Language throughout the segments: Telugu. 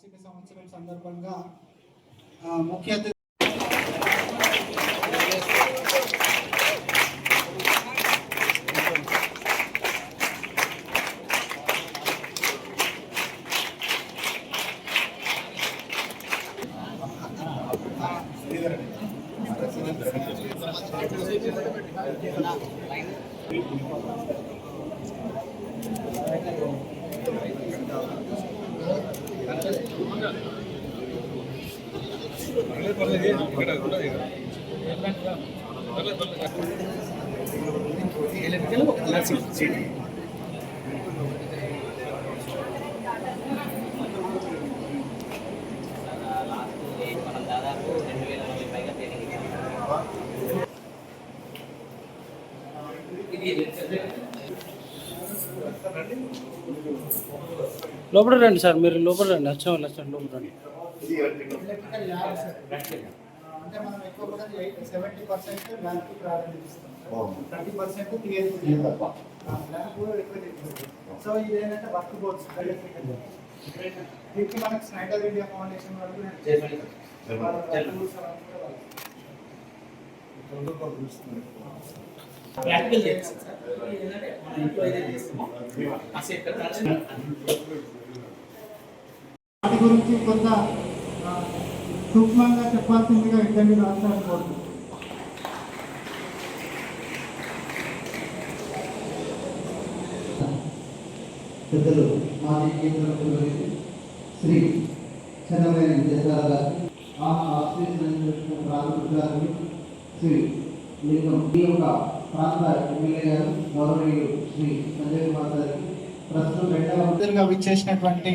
వార్షిక సంవత్సరం సందర్భంగా ముఖ్య అతిథి లోపల రండి సార్, మీరు లోపల రండి, వచ్చే వాళ్ళు వచ్చండి, లోపల రండి. అంటే మనం ఎక్కువ కూడా 70% ల్యాబ్ ప్రారంభిస్తాం, 30% థియరీ ల్యాబ్ కూడా ఎక్కువ చేస్తాం. సో ఇది ఏంటంటే వర్క్ బోర్డ్స్ దీనికి మనకి స్నైడర్ ఇండియా ఫౌండేషన్ వాళ్ళు వాటి గురించి కొంత సూక్ష్మంగా చెప్పాల్సిందిగా ఇద్దరిని రాష్ట్రాలు కోరుతున్నాను. పెద్దలు మాజీ కేంద్ర మంత్రి శ్రీ చెన్నమనేని విజయసాయి గారు, ప్రాంతాధికారులు శ్రీ లింగం, ఈ యొక్క ప్రాంత ఎమ్మెల్యే గారు గౌరవనీయులు శ్రీ సంజయ్ కుమార్ గారికి, ప్రస్తుతం రెండవ విచ్చేసినటువంటి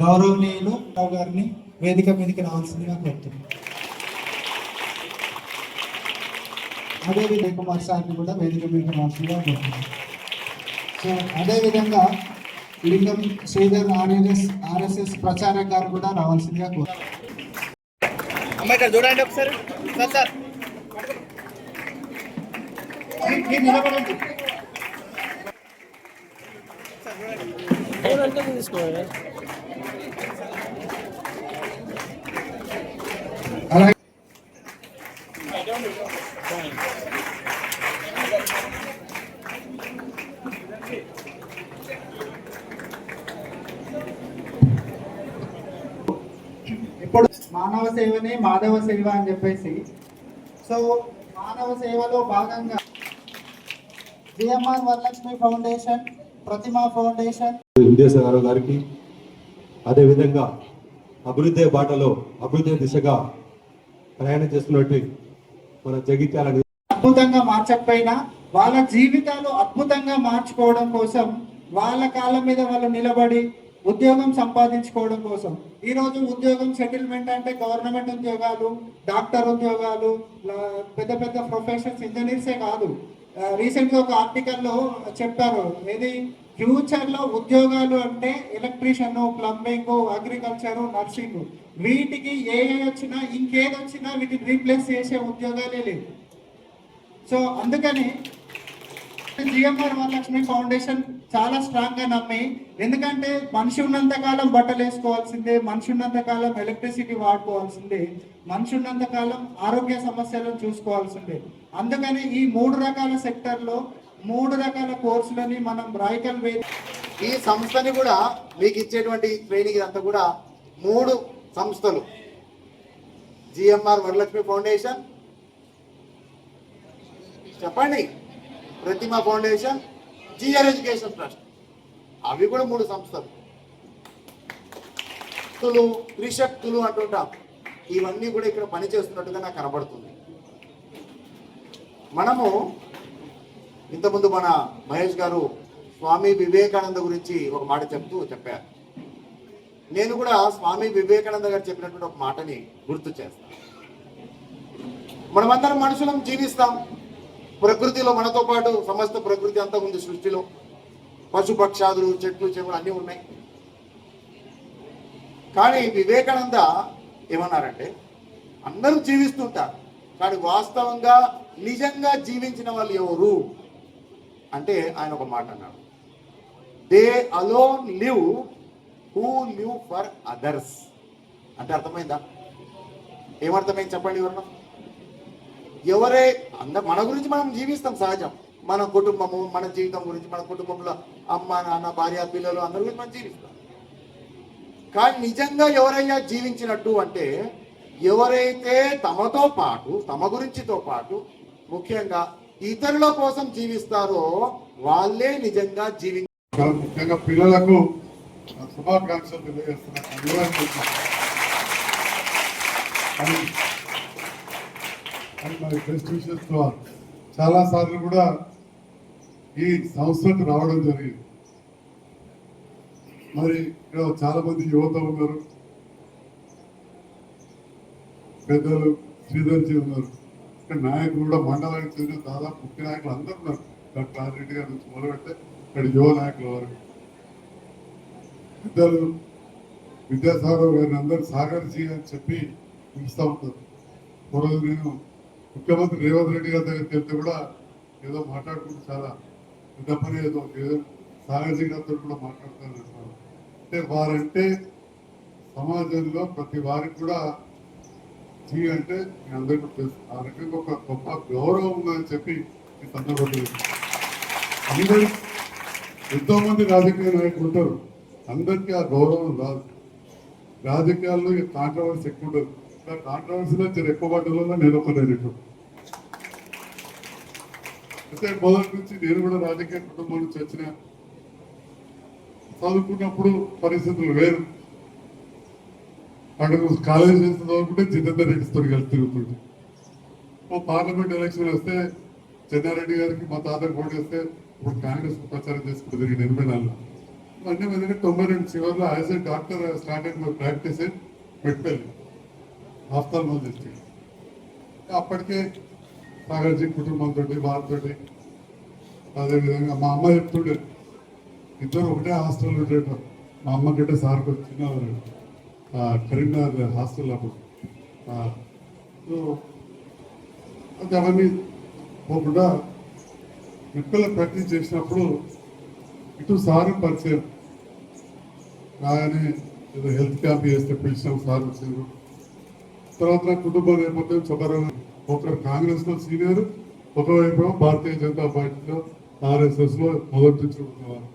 గౌరవనీయులు గారిని వేదిక మీదకి రావాల్సిందిగా కోరుతున్నాం. అదే విజయ్ కుమార్ సార్ని కూడా వేదిక మీదకి రావాల్సిందిగా కోరుతున్నాం. సో అదేవిధంగా లింగం శ్రీధర్ ఆర్ఎస్ఎస్ ప్రచారక్ గారు కూడా రావాల్సిందిగా కోరుతున్నాం. చూడండి ఒకసారి సార్ నిలబడండి. తీసుకోవాలి. అలాగే ఇప్పుడు మానవ సేవనే మాధవ సేవ అని చెప్పేసి, సో మానవ సేవలో భాగంగా జిఎంఆర్ వరలక్ష్మి ఫౌండేషన్, ప్రతిమా ఫౌండేషన్, విద్యాసాగర్ గారికి, అదేవిధంగా అభివృద్ధి బాటలో అభివృద్ధి దిశగా ప్రయాణం చేస్తున్నట్టు మన జగిత్యాల అద్భుతంగా మార్చకపోయినా వాళ్ళ జీవితాలు అద్భుతంగా మార్చుకోవడం కోసం, వాళ్ళ కాళ్ళ మీద వాళ్ళు నిలబడి ఉద్యోగం సంపాదించుకోవడం కోసం. ఈరోజు ఉద్యోగం సెటిల్మెంట్ అంటే గవర్నమెంట్ ఉద్యోగాలు, డాక్టర్ ఉద్యోగాలు, పెద్ద పెద్ద ప్రొఫెషన్స్, ఇంజనీర్సే కాదు. రీసెంట్గా ఒక ఆర్టికల్లో చెప్పారు, ఏది ఫ్యూచర్లో ఉద్యోగాలు అంటే ఎలక్ట్రీషియన్, ప్లంబింగ్, అగ్రికల్చర్, నర్సింగ్, వీటికి ఏ వచ్చినా ఇంకేది వచ్చినా వీటిని రీప్లేస్ చేసే ఉద్యోగాలే లేవు. సో అందుకని జిఎంఆర్ వరలక్ష్మి ఫౌండేషన్ చాలా స్ట్రాంగ్ గా నమ్మి, ఎందుకంటే మనిషి ఉన్నంత కాలం బట్టలు వేసుకోవాల్సిందే, మనిషి ఉన్నంత కాలం ఎలక్ట్రిసిటీ వాడుకోవాల్సిందే, మనిషి ఉన్నంత కాలం ఆరోగ్య సమస్యలను చూసుకోవాల్సిందే. అందుకని ఈ 3 రకాల సెక్టర్లో 3 రకాల కోర్సులని మనం రాయకల్ ఈ సంస్థని కూడా మీకు ఇచ్చేటువంటి ట్రైనింగ్ అంతా కూడా 3 సంస్థలు, జిఎంఆర్ వరలక్ష్మి ఫౌండేషన్, చెప్పండి, ప్రతిమా ఫౌండేషన్, జిఆర్ ఎడ్యుకేషన్ ట్రస్ట్, అవి కూడా 3 సంస్థలు. త్రిశక్తులు అంటుంటాం, ఇవన్నీ కూడా ఇక్కడ పనిచేస్తున్నట్టుగా నాకు కనబడుతుంది. మనము ఇంతకుముందు మన మహేష్ గారు స్వామి వివేకానంద గురించి ఒక మాట చెప్పారు. నేను కూడా స్వామి వివేకానంద గారు చెప్పినటువంటి ఒక మాటని గుర్తు చేస్తాను. మనమందరం మనుషులం, జీవిస్తాం ప్రకృతిలో, మనతో పాటు సమస్త ప్రకృతి అంతా ఉంది సృష్టిలో, పశుపక్షాదులు, చెట్లు, చేమలు అన్నీ ఉన్నాయి. కానీ వివేకానంద ఏమన్నారంటే, అందరూ జీవిస్తుంటారు, కానీ వాస్తవంగా నిజంగా జీవించిన వాళ్ళు ఎవరు అంటే ఆయన ఒక మాట అన్నాడు, they alone live who live for others. అంటే అర్థమైందా? ఏమర్థమైంది చెప్పండి ఎవరన్నా? ఎవరే మన గురించి మనం జీవిస్తాం సహజం. మన కుటుంబము, మన జీవితం గురించి, మన కుటుంబంలో అమ్మ నాన్న భార్య పిల్లలు అందరి గురించి మనం జీవిస్తాం. కానీ నిజంగా ఎవరైనా జీవించినట్టు అంటే ఎవరైతే తమతో పాటు, తమ గురించితో పాటు ముఖ్యంగా ఇతరుల కోసం జీవిస్తారో వాళ్ళే నిజంగా ముఖ్యంగా పిల్లలకు శుభాకాంక్షలు తెలియజేస్తున్నాను. మరి బెస్ట్ విషెస్ టు ఆల్. చాలా సార్లు కూడా ఈ సంస్థకు రావడం జరిగింది. మరి ఇక్కడ చాలా మంది యువత ఉన్నారు, పెద్దలు శ్రీధర్జీ ఉన్నారు, ఇక్కడ నాయకులు కూడా మండలానికి చెందిన దాదాపు ముఖ్య నాయకులు అందరూ ఉన్నారు. డాక్టర్ ఆర్రెడ్డి గారి నుంచి మొదలుపెడితే ఇక్కడ యువ నాయకుల వరకు పెద్దలు విద్యాసాగర్ గారిని అందరూ సహకరించి అని చెప్పి పిలుస్తూ ఉంటారు. ఒకరోజు నేను ముఖ్యమంత్రి రేవంత్ రెడ్డి గారి దగ్గరికి వెళ్తే కూడా ఏదో మాట్లాడుకుంటూ చాలా పెద్ద పని ఏదో సాగర్జీ గారితో కూడా మాట్లాడుతారు. అంటే వారంటే సమాజంలో ప్రతి వారికి కూడా అంటే మీ అందరికీ తెలుసు ఆ రకంగా ఒక గొప్ప గౌరవం ఉందని చెప్పి ఈ సందర్భంలో అందరి ఎంతో మంది రాజకీయ నాయకులు ఉంటారు, అందరికీ ఆ గౌరవం రాదు. రాజకీయాల్లో కాంట్రవర్సీ ఎక్కువ ఉంటుంది. కాంట్రవర్సీలో ఎక్కువ పడ్డలో నేను ఒక డైరెక్టర్. అయితే మొదటి నుంచి నేను కూడా రాజకీయ కుటుంబం నుంచి వచ్చిన, చదువుకున్నప్పుడు పరిస్థితులు వేరు. అక్కడ కాలేజ్ చేసిన చదువుకుంటే జితేందర్ రెడ్డితో కలిసి తిరుగుతుంటే, ఓ పార్లమెంట్ ఎలక్షన్ వస్తే చెన్నారెడ్డి గారికి మా తాతకు ఓటు వేస్తే ఇప్పుడు కాంగ్రెస్ ప్రచారం చేసుకుంటూ తిరిగి 84లో అన్నీ ఎందుకంటే 92 చివరిలో as a doctor started my practice in Metpalli ophthalmologist. అప్పటికే సాగర్జీ కుటుంబంతో వారితో అదేవిధంగా మా అమ్మ చెప్తుండే ఇద్దరు ఒకటే హాస్టల్లో ఉండేటం. మా అమ్మ కంటే సార్కి చిన్నవారు కరీంనగర్ హాస్టల్ అప్పుడు. అది అవన్నీ పోకుండా మెట్పల్లి ప్రాక్టీస్ చేసినప్పుడు ఇటు సారు పరిచయం రాగానే ఏదో హెల్త్ క్యాంప్ చేస్తే పిలిచినాం, సార్ వచ్చారు. తర్వాత నా కుటుంబం నేపథ్యం చెప్పారు. ఒకరు కాంగ్రెస్లో సీనియర్, ఒకవైపు భారతీయ జనతా పార్టీలో RSSలో మొదటి నుంచి ఉన్నవారు.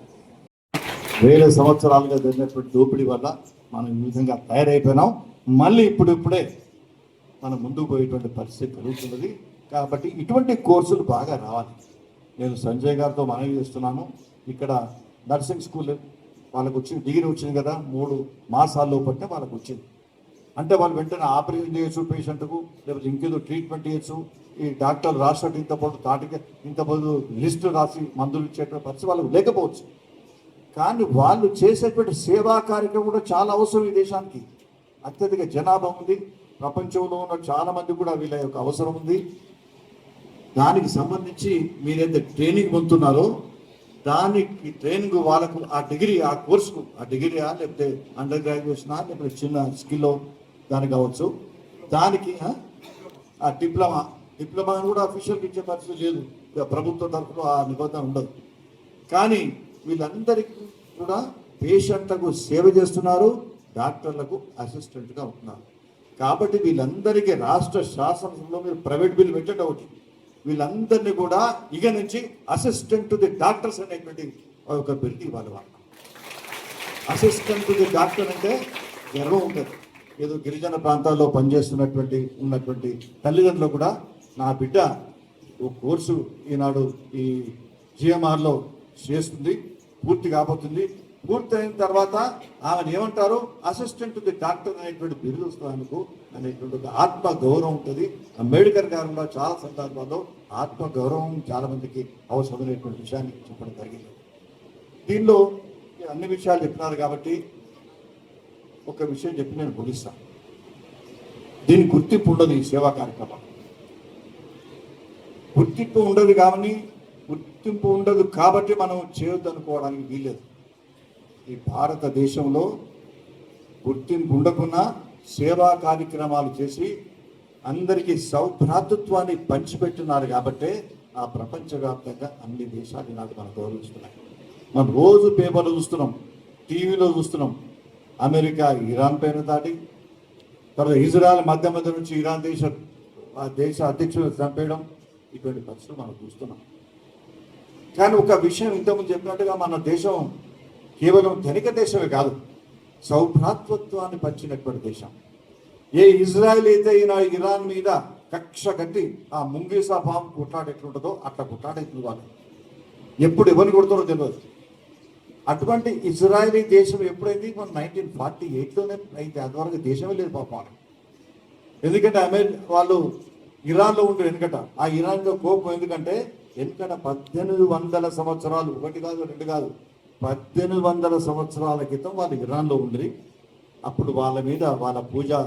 వేల సంవత్సరాలుగా జరిగినటువంటి దోపిడీ వల్ల మనం ఈ విధంగా తయారైపోయినాం. మళ్ళీ ఇప్పుడిప్పుడే మనం ముందుకు పోయేటువంటి పరిస్థితి కలుగుతున్నది. కాబట్టి ఇటువంటి కోర్సులు బాగా రావాలి. నేను సంజయ్ గారితో మనవి చేస్తున్నాను. ఇక్కడ నర్సింగ్ స్కూల్ వాళ్ళకు వచ్చింది, డిగ్రీ వచ్చింది కదా, 3 మాసాల్లో పట్టే వాళ్ళకు వచ్చింది. అంటే వాళ్ళు వెంటనే ఆపరేషన్ చేయొచ్చు పేషెంట్కు, లేకపోతే ఇంకేదో ట్రీట్మెంట్ చేయొచ్చు. ఈ డాక్టర్లు రాసినట్టు ఇంతపోదు లిస్టు రాసి మందులు ఇచ్చేటువంటి పరిస్థితి వాళ్ళకు లేకపోవచ్చు. కానీ వాళ్ళు చేసేటువంటి సేవా కార్యక్రమం కూడా చాలా అవసరం. ఈ దేశానికి అత్యధిక జనాభా ఉంది, ప్రపంచంలో ఉన్న చాలా మంది కూడా వీళ్ళ యొక్క అవసరం ఉంది. దానికి సంబంధించి మీరైతే ట్రైనింగ్ పొందుతున్నారో దానికి ట్రైనింగ్ వాళ్ళకు ఆ డిగ్రీ, ఆ కోర్సుకు, ఆ డిగ్రీయా లేకపోతే అండర్ గ్రాడ్యుయేషనా లేకపోతే చిన్న స్కిల్లో దానికి కావచ్చు, దానికి ఆ డిప్లొమా కూడా అఫీషియల్గా ఇచ్చే పరిస్థితి లేదు. ప్రభుత్వ తరఫున ఆ నిబంధన ఉండదు. కానీ వీళ్ళందరికీ కూడా పేషెంట్లకు సేవ చేస్తున్నారు, డాక్టర్లకు అసిస్టెంట్గా ఉంటున్నారు. కాబట్టి వీళ్ళందరికీ రాష్ట్ర శాసనసభలో మీరు ప్రైవేట్ బిల్ పెట్టడం అవుతుంది. వీళ్ళందరినీ కూడా ఇక నుంచి అసిస్టెంట్ టు ది డాక్టర్స్ అనేటువంటి ఒక బిరుదు ఇవ్వాలి. వాళ్ళు అసిస్టెంట్ టు ది డాక్టర్ అంటే గర్వం ఉంటుంది. ఏదో గిరిజన ప్రాంతాల్లో ఉన్నటువంటి తల్లిదండ్రులు కూడా నా బిడ్డ ఓ కోర్సు ఈనాడు ఈ GMRలో చేస్తుంది, పూర్తి కాబోతుంది. పూర్తయిన తర్వాత ఆమెను ఏమంటారు, అసిస్టెంట్ టు ది డాక్టర్ అనేటువంటి బిరుదు వస్తానికి అనేటువంటి ఒక ఆత్మ గౌరవం ఉంటుంది. అంబేద్కర్ గారు కూడా చాలా సందర్భాల్లో ఆత్మ గౌరవం చాలా మందికి అవసరమైనటువంటి విషయాన్ని చెప్పడం జరిగింది. దీనిలో అన్ని విషయాలు చెప్పినారు కాబట్టి ఒక విషయం చెప్పి నేను ముగిస్తాను. దీని గుర్తింపు ఉండదు. ఈ సేవా కార్యక్రమం గుర్తింపు ఉండదు కాబట్టి మనం చేయొద్దనుకోవడానికి వీలేదు. ఈ భారతదేశంలో గుర్తింపు ఉండకున్నా సేవా కార్యక్రమాలు చేసి అందరికీ సౌభ్రాతృత్వాన్ని పంచిపెట్టున్నారు కాబట్టే ఆ ప్రపంచవ్యాప్తంగా అన్ని దేశాలు నాకు మనం గౌరవిస్తున్నాయి. మనం రోజు పేపర్లు చూస్తున్నాం, టీవీలో చూస్తున్నాం. అమెరికా ఇరాన్ పైన దాడి, తర్వాత ఇజ్రాయెల్ మధ్య మధ్య నుంచి ఇరాన్ ఆ దేశ అధ్యక్షుడు చంపేయడం, ఇటువంటి పరిస్థితులు మనం చూస్తున్నాం. కానీ ఒక విషయం ఇంతకుముందు చెప్పినట్టుగా మన దేశం కేవలం ధనిక దేశమే కాదు, సౌభ్రాతృత్వాన్ని పంచినటువంటి దేశం. ఏ ఇజ్రాయెల్ అయితే ఇరాన్ మీద కక్ష కట్టి ఆ ముంగీసా పాము కొట్లాట ఎట్లుంటుందో అట్లా కొట్లాడేస్తుంది వాళ్ళు. ఎప్పుడు ఎవరిని కొడతారో తెలియదు. అటువంటి ఇజ్రాయలీ దేశం ఎప్పుడైంది? మన 1948లోనే అయితే, అంతవరకు దేశమే లేదు పాపం. ఎందుకంటే వాళ్ళు ఇరాన్లో ఉండే వెనుకట, ఆ ఇరాన్లో కోపం ఎందుకంటే వెనుకట 1800 సంవత్సరాలు, ఒకటి కాదు రెండు కాదు, 1800 సంవత్సరాల క్రితం వాళ్ళు ఇరాన్లో ఉండి, అప్పుడు వాళ్ళ మీద వాళ్ళ పూజా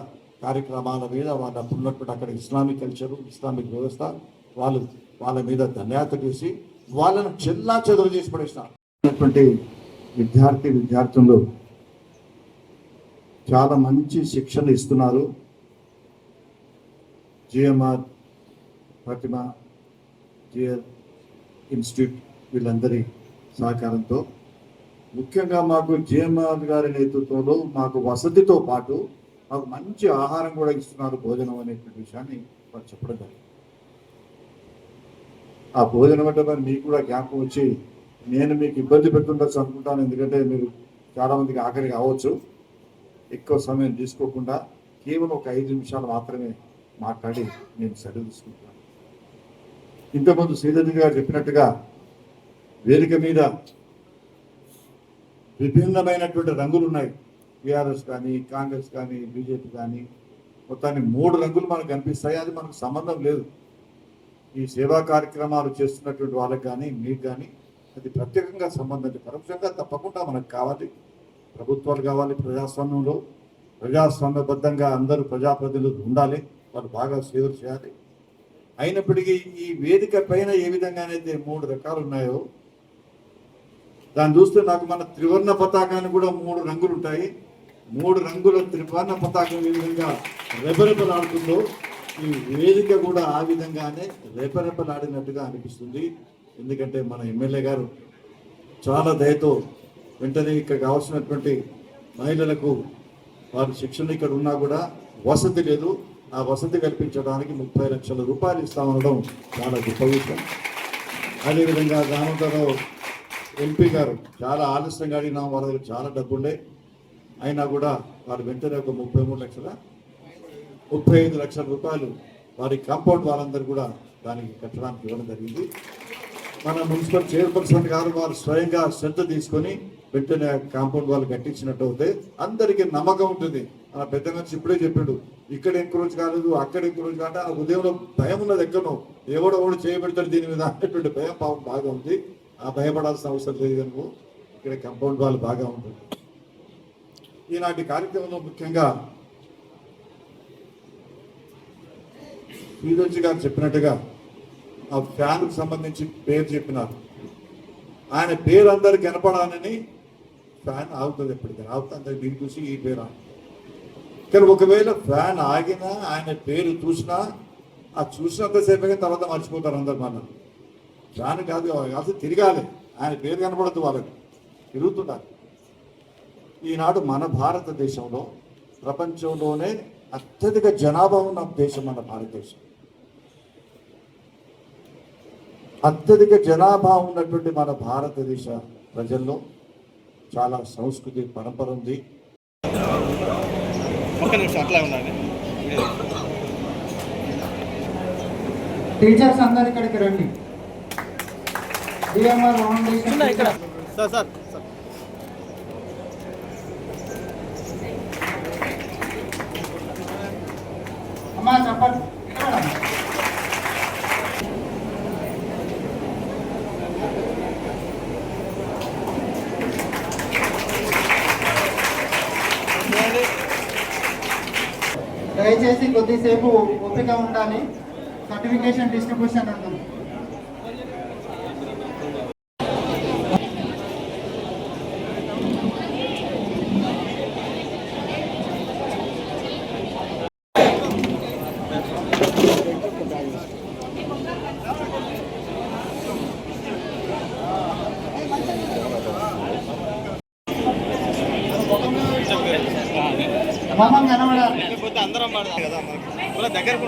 కార్యక్రమాల మీద వాళ్ళ ఉన్నటువంటి అక్కడ ఇస్లామిక్ కల్చరు, ఇస్లామిక్ వ్యవస్థ, వాళ్ళ మీద ధన్యత చేసి వాళ్ళను చెల్లా చెదురు చేసి పడేసినటువంటి విద్యార్థులు చాలా మంచి శిక్షణ ఇస్తున్నారు. జిఎంఆర్, ప్రతిమ, జిఎల్ ఇన్స్టిట్యూట్ వీళ్ళందరి సహకారంతో, ముఖ్యంగా మాకు జిఎంఆర్ గారి నేతృత్వంలో మాకు వసతితో పాటు మాకు మంచి ఆహారం కూడా ఇస్తున్నారు, భోజనం అనేటువంటి విషయాన్ని వారు చెప్పడం జరిగింది. ఆ భోజనం అంటే మరి మీకు కూడా జ్ఞాపకం వచ్చి నేను మీకు ఇబ్బంది పెట్టుండొచ్చు అనుకుంటాను. ఎందుకంటే మీరు చాలామందికి ఆఖరి కావచ్చు. ఎక్కువ సమయం తీసుకోకుండా కేవలం ఒక 5 నిమిషాలు మాత్రమే మాట్లాడి నేను సెలవు తీసుకుంటాను. ఇంతకుముందు శ్రీధర్ గారు చెప్పినట్టుగా వేదిక మీద విభిన్నమైనటువంటి రంగులు ఉన్నాయి. టీఆర్ఎస్ కానీ, కాంగ్రెస్ కానీ, బీజేపీ కానీ, మొత్తాన్ని 3 రంగులు మనకు కనిపిస్తాయి. అది మనకు సంబంధం లేదు. ఈ సేవా కార్యక్రమాలు చేస్తున్నటువంటి వాళ్ళకి కానీ, మీకు కానీ అది ప్రత్యేకంగా సంబంధం, పరోక్షంగా తప్పకుండా మనకు కావాలి. ప్రభుత్వాలు కావాలి. ప్రజాస్వామ్యంలో ప్రజాస్వామ్యబద్ధంగా అందరూ ప్రజాప్రతినిధులు ఉండాలి. వాళ్ళు బాగా సేవలు చేయాలి. అయినప్పటికీ ఈ వేదిక పైన ఏ విధంగానైతే 3 రకాలు ఉన్నాయో దాన్ని చూస్తే నాకు మన త్రివర్ణ పతాకాన్ని కూడా 3 రంగులు ఉంటాయి. 3 రంగుల త్రివర్ణ పతాకం ఏ విధంగా రెపరెపలాడుతుందో ఈ వేదిక కూడా ఆ విధంగానే రెపరెపలాడినట్టుగా అనిపిస్తుంది. ఎందుకంటే మన ఎమ్మెల్యే గారు చాలా దయతో వెంటనే ఇక్కడ కావాల్సినటువంటి మహిళలకు వారి శిక్షణ ఇక్కడ ఉన్నా కూడా వసతి లేదు, ఆ వసతి కల్పించడానికి 30 లక్షల రూపాయలు ఇస్తామనడం చాలా గొప్ప విషయం. అదేవిధంగా దామోదరరావు ఎంపీ గారు చాలా ఆలస్యంగా అడిగినా, వాళ్ళ దగ్గర చాలా డబ్బు ఉండే, అయినా కూడా వారు వెంటనే ఒక 35 లక్షల రూపాయలు వారి కాంపౌండ్ వాళ్ళందరూ కూడా దానికి కట్టడానికి ఇవ్వడం జరిగింది. మన మున్సిపల్ చైర్పర్సన్ గారు వారు స్వయంగా శ్రద్ధ తీసుకొని వెంటనే కాంపౌండ్ వాళ్ళు కట్టించినట్టు అవుతే అందరికీ నమ్మకం ఉంటుంది. ఆ పెద్ద మనిషి ఇప్పుడే చెప్పాడు, ఇక్కడ ఎంకరేజ్ కాలేదు, అక్కడ ఎంకరేజ్ కాదు. ఆ ఉదయంలో భయం ఉన్నది, ఎక్కడో ఎవడో చేయబెడతాడు దీని మీద అనేటువంటి భయం పాపం బాగా ఉంది. ఆ భయపడాల్సిన అవసరం లేదు కనుక ఇక్కడ కాంపౌండ్ వాళ్ళు బాగా ఉంటుంది. ఈనాటి కార్యక్రమంలో ముఖ్యంగా శ్రీధర్ గారు చెప్పినట్టుగా ఆ ఫ్యాన్కు సంబంధించి పేరు చెప్పినారు. ఆయన పేరు అందరికి కనపడాలని ఫ్యాన్ ఆగుతుంది, ఎప్పటికైనా ఆగుతుంది. అందరికి దీన్ని చూసి ఈ పేరు కానీ ఒకవేళ ఫ్యాన్ ఆగినా ఆయన పేరు చూసినా ఆ చూసినంతసేపే తర్వాత మర్చిపోతారు అందరు. మన ఫ్యాన్ కాదు అసలు తిరగాలి, ఆయన పేరు కనపడద్దు, వాళ్ళకి తిరుగుతున్నారు. ఈనాడు మన భారతదేశంలో ప్రపంచంలోనే అత్యధిక జనాభా ఉన్న దేశం మన భారతదేశం. అత్యధిక జనాభా ఉన్నటువంటి మన భారతదేశ ప్రజల్లో చాలా సంస్కృతి పరంపర ఉంది. టీచర్స్ అందరు ఇక్కడికి రండి. డిఎంఆర్ ఫౌండేషన్ ఇక్కడ సార్ అమ్మా చెప్పండి. దయచేసి కొద్దిసేపు ఓపిక ఉండాలి. సర్టిఫికేషన్ డిస్ట్రిబ్యూషన్ ఉంటుంది. మొహం కనబడాలి. అందరం పడదాం కదా దగ్గరకు